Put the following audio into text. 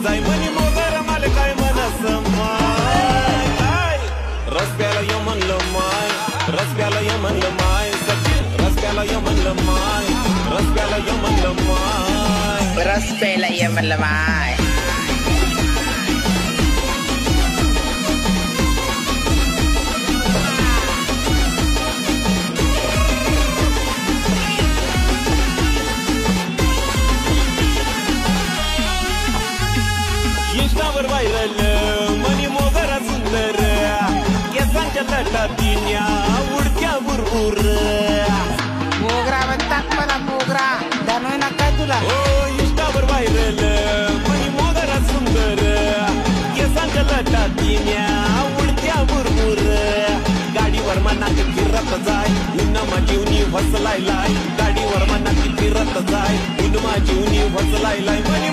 जाय मनी मोगर माल काय मनस माय रस्त्याला ये म्हणलं माय रस्त्याला ये म्हणलं माय सचिन रस्त्याला ये म्हणलं माय रस्त्याला ये म्हणलं माय रस्त्याला ये म्हणलं माय इंस्टावर व्हायरल मनी मोगरा सुंदर केसांच्या लटातीन्या उडत्या बुरबुर मोगरा म्हणतात मला मोगरा जाणवय ना काय तुला ओ इंस्टावर व्हायरल मनी मोगरा सुंदर केसांच्या लटातीन्या उडत्या बुरबुर गाडीवर मना फिरत जाय उन्हा जीवनी फसलाय लाय गाडीवर मना फिरत जाय उन्हा जीवनी फसलाय लाय मनी